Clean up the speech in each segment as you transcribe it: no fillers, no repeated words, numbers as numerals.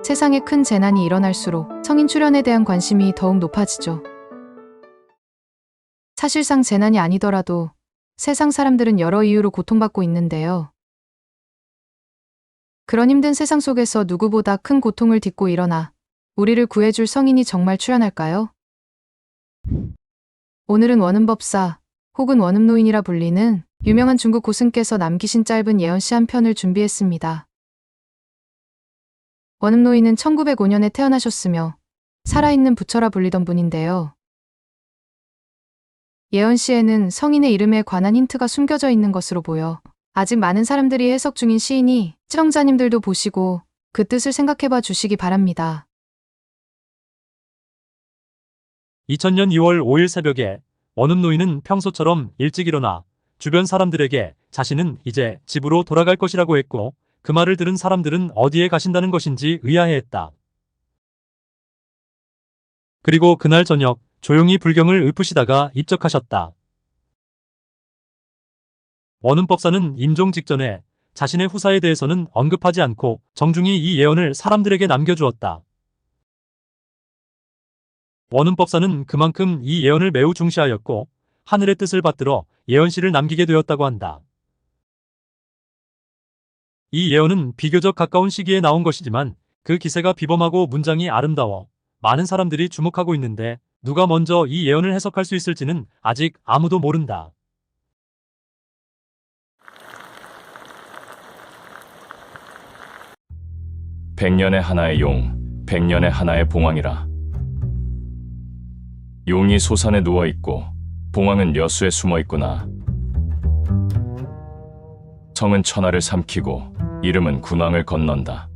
세상에 큰 재난이 일어날수록 성인 출현에 대한 관심이 더욱 높아지죠. 사실상 재난이 아니더라도 세상 사람들은 여러 이유로 고통받고 있는데요. 그런 힘든 세상 속에서 누구보다 큰 고통을 딛고 일어나 우리를 구해줄 성인이 정말 출현할까요? 오늘은 원음법사 혹은 원음노인이라 불리는 유명한 중국 고승께서 남기신 짧은 예언시 한 편을 준비했습니다. 원음노인은 1905년에 태어나셨으며 살아있는 부처라 불리던 분인데요. 예언시에는 성인의 이름에 관한 힌트가 숨겨져 있는 것으로 보여 아직 많은 사람들이 해석 중인 시이니 시청자님들도 보시고 그 뜻을 생각해봐 주시기 바랍니다. 2000년 2월 5일 새벽에 원음노인은 평소처럼 일찍 일어나 주변 사람들에게 자신은 이제 집으로 돌아갈 것이라고 했고, 그 말을 들은 사람들은 어디에 가신다는 것인지 의아해했다. 그리고 그날 저녁 조용히 불경을 읊으시다가 입적하셨다. 원음법사는 임종 직전에 자신의 후사에 대해서는 언급하지 않고 정중히 이 예언을 사람들에게 남겨주었다. 원음법사는 그만큼 이 예언을 매우 중시하였고 하늘의 뜻을 받들어 예언시를 남기게 되었다고 한다. 이 예언은 비교적 가까운 시기에 나온 것이지만 그 기세가 비범하고 문장이 아름다워 많은 사람들이 주목하고 있는데, 누가 먼저 이 예언을 해석할 수 있을지는 아직 아무도 모른다. 백년에 하나의 용, 백년에 하나의 봉황이라. 용이 소산에 누워있고 봉황은 여수에 숨어있구나. 성은 천하를 삼키고 이름은 군왕을 건넌다.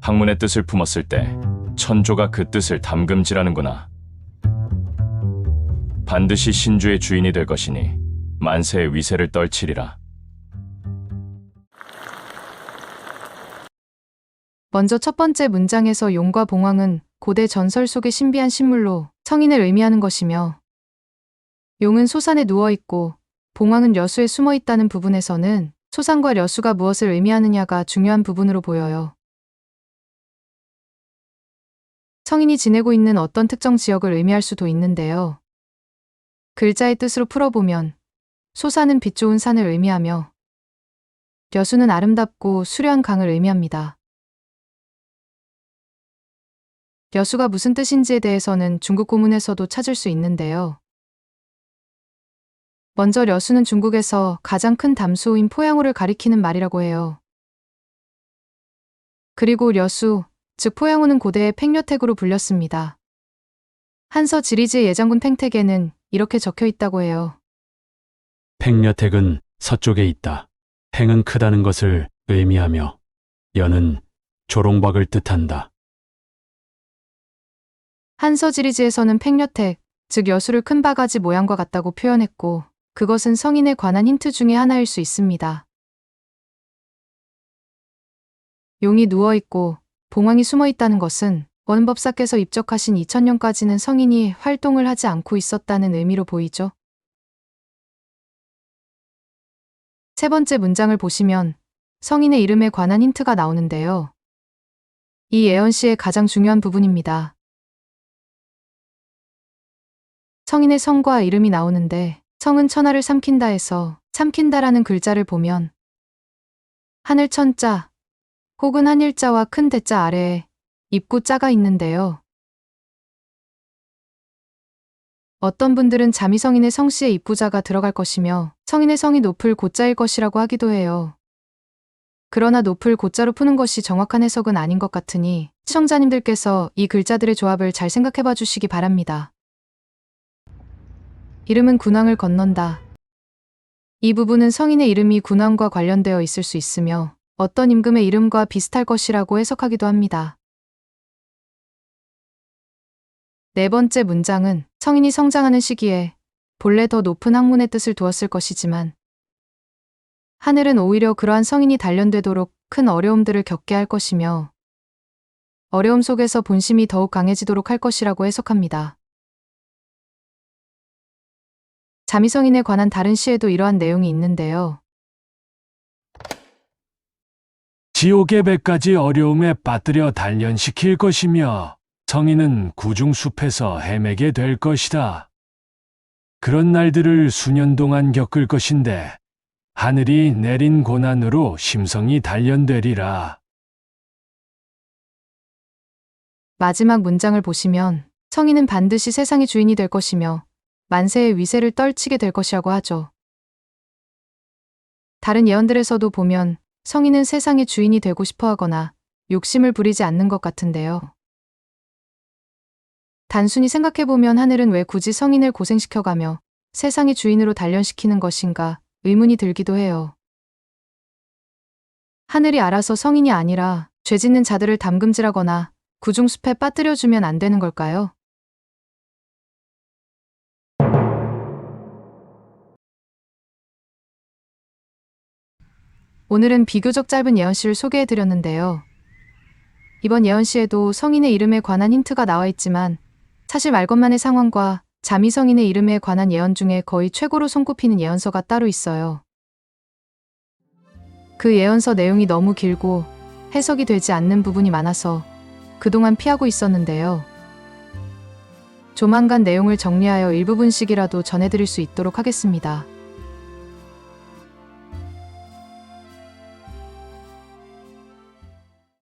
학문의 뜻을 품었을 때 천조가 그 뜻을 담금질하는구나. 반드시 신주의 주인이 될 것이니 만세의 위세를 떨치리라. 먼저 첫 번째 문장에서 용과 봉황은 고대 전설 속의 신비한 식물로 성인을 의미하는 것이며, 용은 소산에 누워있고 봉황은 여수에 숨어있다는 부분에서는 소산과 여수가 무엇을 의미하느냐가 중요한 부분으로 보여요. 성인이 지내고 있는 어떤 특정 지역을 의미할 수도 있는데요. 글자의 뜻으로 풀어보면 소산은 빛 좋은 산을 의미하며 여수는 아름답고 수려한 강을 의미합니다. 여수가 무슨 뜻인지에 대해서는 중국 고문에서도 찾을 수 있는데요. 먼저 여수는 중국에서 가장 큰 담수호인 포양호를 가리키는 말이라고 해요. 그리고 여수, 즉 포양호는 고대의 팽려택으로 불렸습니다. 한서 지리지의 예장군 팽택에는 이렇게 적혀 있다고 해요. 팽려택은 서쪽에 있다. 팽은 크다는 것을 의미하며 여는 조롱박을 뜻한다. 한서 지리지에서는 팽려택, 즉 여수를 큰 바가지 모양과 같다고 표현했고, 그것은 성인에 관한 힌트 중에 하나일 수 있습니다. 용이 누워있고 봉황이 숨어있다는 것은 원법사께서 입적하신 2000년까지는 성인이 활동을 하지 않고 있었다는 의미로 보이죠. 세 번째 문장을 보시면 성인의 이름에 관한 힌트가 나오는데요. 이 예언시의 가장 중요한 부분입니다. 성인의 성과 이름이 나오는데, 성은 천하를 삼킨다 해서 삼킨다라는 글자를 보면 하늘 천자 혹은 한일자와 큰 대자 아래에 입구 자가 있는데요. 어떤 분들은 잠이 성인의 성씨에 입구자가 들어갈 것이며 성인의 성이 높을 고자일 것이라고 하기도 해요. 그러나 높을 고자로 푸는 것이 정확한 해석은 아닌 것 같으니 시청자님들께서 이 글자들의 조합을 잘 생각해봐 주시기 바랍니다. 이름은 군왕을 건넌다. 이 부분은 성인의 이름이 군왕과 관련되어 있을 수 있으며 어떤 임금의 이름과 비슷할 것이라고 해석하기도 합니다. 네 번째 문장은 성인이 성장하는 시기에 본래 더 높은 학문의 뜻을 두었을 것이지만 하늘은 오히려 그러한 성인이 단련되도록 큰 어려움들을 겪게 할 것이며 어려움 속에서 본심이 더욱 강해지도록 할 것이라고 해석합니다. 자미성인에 관한 다른 시에도 이러한 내용이 있는데요. 지옥의 배까지 어려움에 빠뜨려 단련시킬 것이며 성인은 구중숲에서 헤매게 될 것이다. 그런 날들을 수년 동안 겪을 것인데 하늘이 내린 고난으로 심성이 단련되리라. 마지막 문장을 보시면 성인은 반드시 세상의 주인이 될 것이며 만세의 위세를 떨치게 될 것이라고 하죠. 다른 예언들에서도 보면 성인은 세상의 주인이 되고 싶어 하거나 욕심을 부리지 않는 것 같은데요. 단순히 생각해보면 하늘은 왜 굳이 성인을 고생시켜가며 세상의 주인으로 단련시키는 것인가 의문이 들기도 해요. 하늘이 알아서 성인이 아니라 죄 짓는 자들을 담금질하거나 구중숲에 빠뜨려주면 안 되는 걸까요? 오늘은 비교적 짧은 예언시를 소개해드렸는데요. 이번 예언시에도 성인의 이름에 관한 힌트가 나와 있지만 사실 말것만의 상황과 잠이 성인의 이름에 관한 예언 중에 거의 최고로 손꼽히는 예언서가 따로 있어요. 그 예언서 내용이 너무 길고 해석이 되지 않는 부분이 많아서 그동안 피하고 있었는데요. 조만간 내용을 정리하여 일부분씩이라도 전해드릴 수 있도록 하겠습니다.